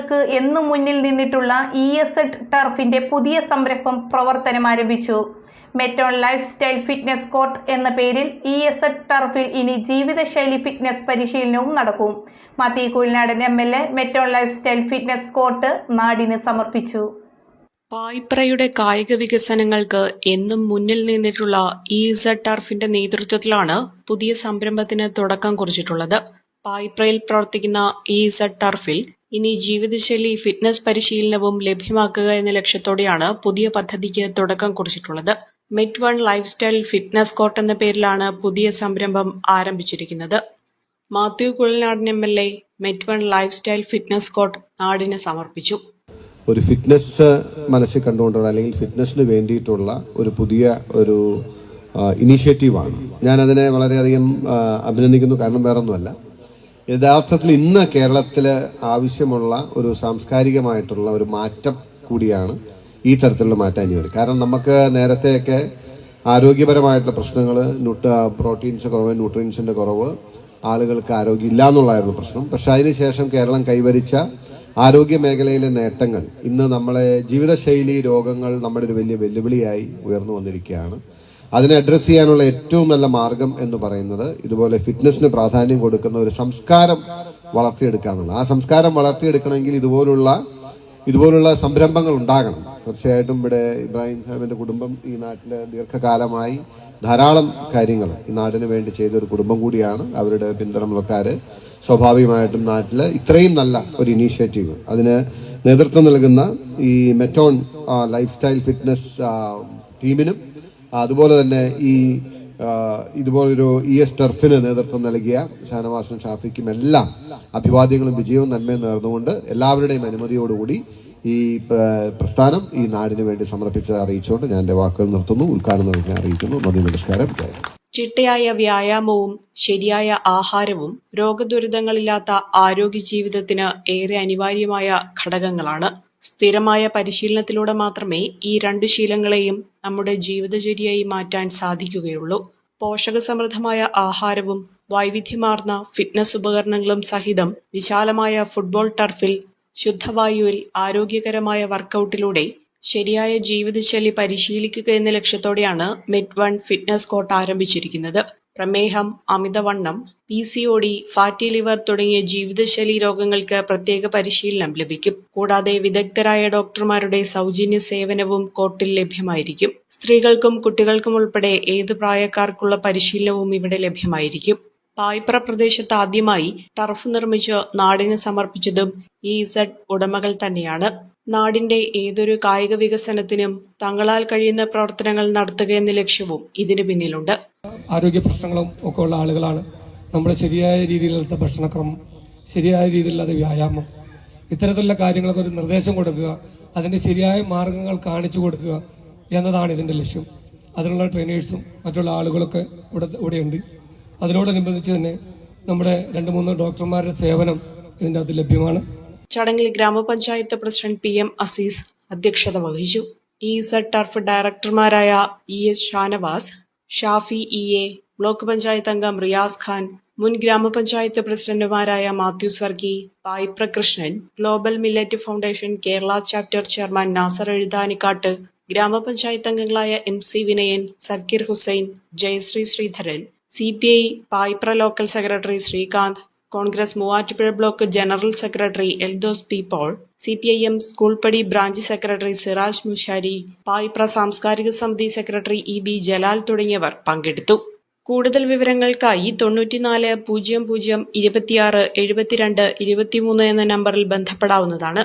രോഗങ്ങൾക്ക് എന്നും മുന്നിൽ നിന്നിട്ടുള്ള ഇഎസ്എഡ് ടർഫിന്റെ പുതിയ സംരംഭം പ്രവർത്തനം ആരംഭിച്ചു. മെറ്റോൺ ലൈഫ് സ്റ്റൈൽ ഫിറ്റ്നസ് കോർട്ട് എന്ന പേരിൽ ഇഎസ്എഡ് ടർഫിൽ ഇനി ജീവിതശൈലി ഫിറ്റ്നസ് പരിശീലനവും നടക്കും. മാത്യു കുഴൽനാടൻ എംഎൽഎ മെറ്റോൺ ലൈഫ് സ്റ്റൈൽ ഫിറ്റ്നസ് കോർട്ട് നാടിന് സമർപ്പിച്ചു. പായിപ്രയുടെ കായിക വികസനങ്ങൾക്ക് എന്നും മുന്നിൽ നിന്നിട്ടുള്ള ഇഎസ്എഡ് ടർഫിന്റെ നേതൃത്വത്തിലാണ് പുതിയ സംരംഭത്തിന് തുടക്കം കുറിച്ചിട്ടുള്ളത്. പായിപ്രയിൽ പ്രവർത്തിക്കുന്ന ഇഎസ്എഡ് ടർഫിൽ ഇനി ജീവിതശൈലി ഫിറ്റ്നസ് പരിശീലനവും ലഭ്യമാക്കുക എന്ന ലക്ഷ്യത്തോടെയാണ് പുതിയ പദ്ധതിക്ക് തുടക്കം കുറിച്ചിട്ടുള്ളത്. മെറ്റ്1 ലൈഫ് സ്റ്റൈൽ ഫിറ്റ്നസ് കോർട്ട് എന്ന പേരിലാണ് പുതിയ സംരംഭം ആരംഭിച്ചിരിക്കുന്നത്. മാത്യു കുഴൽനാടൻ എംഎൽഎ മെറ്റ്1 ലൈഫ് സ്റ്റൈൽ ഫിറ്റ്നസ് കോർട്ട് നാടിന് സമർപ്പിച്ചു. ഒരു ഫിറ്റ്നസ് മനസ്സിൽ കണ്ടുകൊണ്ടുള്ള അല്ലെങ്കിൽ ഫിറ്റ്നസിന് വേണ്ടിയിട്ടുള്ള ഒരു പുതിയ ഒരു ഇനീഷ്യേറ്റീവാണ്. ഞാനതിനെ വളരെയധികം അഭിനന്ദിക്കുന്നു. കാരണം വേറൊന്നുമല്ല, യഥാർത്ഥത്തിൽ ഇന്ന് കേരളത്തിൽ ആവശ്യമുള്ള ഒരു സാംസ്കാരികമായിട്ടുള്ള ഒരു മാറ്റം കൂടിയാണ് ഈ തരത്തിലുള്ള മാറ്റം ഇനി വരും. കാരണം നമുക്ക് നേരത്തെയൊക്കെ ആരോഗ്യപരമായിട്ടുള്ള പ്രശ്നങ്ങൾ, പ്രോട്ടീൻസ് കുറവ്, ന്യൂട്രിയൻസിൻ്റെ കുറവ്, ആളുകൾക്ക് ആരോഗ്യം ഇല്ല എന്നുള്ളതായിരുന്നു പ്രശ്നം. പക്ഷെ അതിനുശേഷം കേരളം കൈവരിച്ച ആരോഗ്യ മേഖലയിലെ നേട്ടങ്ങൾ ഇന്ന് നമ്മളെ ജീവിതശൈലി രോഗങ്ങൾ നമ്മുടെ ഒരു വലിയ വെല്ലുവിളിയായി ഉയർന്നു വന്നിരിക്കുകയാണ്. അതിനെ അഡ്രസ്സ് ചെയ്യാനുള്ള ഏറ്റവും നല്ല മാർഗം എന്ന് പറയുന്നത് ഇതുപോലെ ഫിറ്റ്നസിന് പ്രാധാന്യം കൊടുക്കുന്ന ഒരു സംസ്കാരം വളർത്തിയെടുക്കുക എന്നുള്ളത്. ആ സംസ്കാരം വളർത്തിയെടുക്കണമെങ്കിൽ ഇതുപോലുള്ള സംരംഭങ്ങൾ ഉണ്ടാകണം. തീർച്ചയായിട്ടും ഇവിടെ ഇബ്രാഹിം സാഹിബിന്റെ കുടുംബം ഈ നാട്ടിൽ ദീർഘകാലമായി ധാരാളം കാര്യങ്ങൾ ഈ നാടിന് വേണ്ടി ചെയ്തൊരു കുടുംബം കൂടിയാണ്. അവരുടെ പിന്തുണക്കാർ സ്വാഭാവികമായിട്ടും നാട്ടിൽ ഇത്രയും നല്ല ഒരു ഇനീഷ്യേറ്റീവ് അതിന് നേതൃത്വം നൽകുന്ന ഈ മെറ്റോൺ ലൈഫ് സ്റ്റൈൽ ഫിറ്റ്നസ് ടീമിനും അതുപോലെ തന്നെ ഇതുപോലൊരു ഇഎസ് ടർഫിന് നേതൃത്വം നൽകിയ ഷാനവാസും ഷാഫിക്കും എല്ലാം അഭിവാദ്യങ്ങളും വിജയവും നന്മയും നേർന്നുകൊണ്ട് എല്ലാവരുടെയും അനുമതിയോടുകൂടി ഈ പ്രസ്ഥാനം ഈ നാടിന് വേണ്ടി സമർപ്പിച്ചത് അറിയിച്ചുകൊണ്ട് ഞാൻ എൻ്റെ വാക്കുകൾ നിർത്തുന്നു. ഉദ്ഘാടനം അറിയിക്കുന്നു. നന്ദി, നമസ്കാരം. ചിട്ടയായ വ്യായാമവും ശരിയായ ആഹാരവും രോഗദുരിതങ്ങളില്ലാത്ത ആരോഗ്യ ജീവിതത്തിന് ഏറെ അനിവാര്യമായ ഘടകങ്ങളാണ്. സ്ഥിരമായ പരിശീലനത്തിലൂടെ മാത്രമേ ഈ രണ്ട് ശീലങ്ങളെയും നമ്മുടെ ജീവിതചര്യയായി മാറ്റാൻ സാധിക്കുകയുള്ളൂ. പോഷകസമൃദ്ധമായ ആഹാരവും വൈവിധ്യമാർന്ന ഫിറ്റ്നസ് ഉപകരണങ്ങളും സഹിതം വിശാലമായ ഫുട്ബോൾ ടർഫിൽ ശുദ്ധവായുവിൽ ആരോഗ്യകരമായ വർക്കൌട്ടിലൂടെ ശരിയായ ജീവിതശൈലി പരിശീലിക്കുക എന്ന ലക്ഷ്യത്തോടെയാണ് മെറ്റ്1 ഫിറ്റ്നസ് കോർട്ട് ആരംഭിച്ചിരിക്കുന്നത്. പ്രമേഹം, അമിതവണ്ണം, PCOD, ഫാറ്റി ലിവർ തുടങ്ങിയ ജീവിതശൈലി രോഗങ്ങൾക്ക് പ്രത്യേക പരിശീലനം ലഭിക്കും. കൂടാതെ വിദഗ്ധരായ ഡോക്ടർമാരുടെ സൗജന്യ സേവനവും കോർട്ടിൽ ലഭ്യമായിരിക്കും. സ്ത്രീകൾക്കും കുട്ടികൾക്കും ഉൾപ്പെടെ ഏതു പ്രായക്കാർക്കുള്ള പരിശീലനവും ഇവിടെ ലഭ്യമായിരിക്കും. പായിപ്ര പ്രദേശത്ത് ആദ്യമായി ടർഫ് നിർമ്മിച്ച് നാടിന് സമർപ്പിച്ചതും ഇഎസ്എഡ് ഉടമകൾ തന്നെയാണ്. നാടിന്റെ ഏതൊരു കായിക വികസനത്തിനും തങ്ങളാൽ കഴിയുന്ന പ്രവർത്തനങ്ങൾ നടത്തുക എന്ന ലക്ഷ്യവും ഇതിന് പിന്നിലുണ്ട്. ആരോഗ്യ പ്രശ്നങ്ങളും ഒക്കെ ഉള്ള ആളുകളാണ്. നമ്മുടെ ശരിയായ രീതിയിലുള്ള ഭക്ഷണക്രമം, ശരിയായ രീതിയിലുള്ള വ്യായാമം, ഇത്തരത്തിലുള്ള കാര്യങ്ങളൊക്കെ ഒരു നിർദ്ദേശം കൊടുക്കുക, അതിന്റെ ശരിയായ മാർഗങ്ങൾ കാണിച്ചു കൊടുക്കുക എന്നതാണ് ഇതിന്റെ ലക്ഷ്യം. അതിനുള്ള ട്രെയിനേഴ്സും മറ്റുള്ള ആളുകളൊക്കെ ഇവിടെയുണ്ട്. അതിനോടനുബന്ധിച്ച് തന്നെ നമ്മുടെ 2-3 ഡോക്ടർമാരുടെ സേവനം ഇതിൻ്റെ അകത്ത് ലഭ്യമാണ്. ചടങ്ങിൽ ഗ്രാമപഞ്ചായത്ത് പ്രസിഡന്റ് PM അസീസ് അധ്യക്ഷത വഹിച്ചു. ഇഎസ്എഡ് ടർഫ് ഡയറക്ടർമാരായ ES Shanavas, Shafi EA, block panchayat അംഗം റിയാസ് ഖാൻ, മുൻ ഗ്രാമപഞ്ചായത്ത് പ്രസിഡന്റുമാരായ Mathew Sargi, Payipra Krishnan, global millet foundation Kerala chapter chairman Nasar Ezhuthanikkatt, ഗ്രാമപഞ്ചായത്ത് അംഗങ്ങളായ MC Vinayan, Sakkeer Hussain, Jayasree Sreedharan, CPI Payipra local secretary Sreekanth, Congress Muvattupuzha block general secretary Eldhose P. Paul, CPIM സ്കൂൾപ്പടി ബ്രാഞ്ച് സെക്രട്ടറി സിറാജ് മുഷാരി, പായിപ്ര സാംസ്കാരിക സമിതി സെക്രട്ടറി EB ജലാൽ തുടങ്ങിയവർ പങ്കെടുത്തു. കൂടുതൽ വിവരങ്ങൾക്കായി 94 00 26 72 23 എന്ന നമ്പറിൽ ബന്ധപ്പെടാവുന്നതാണ്.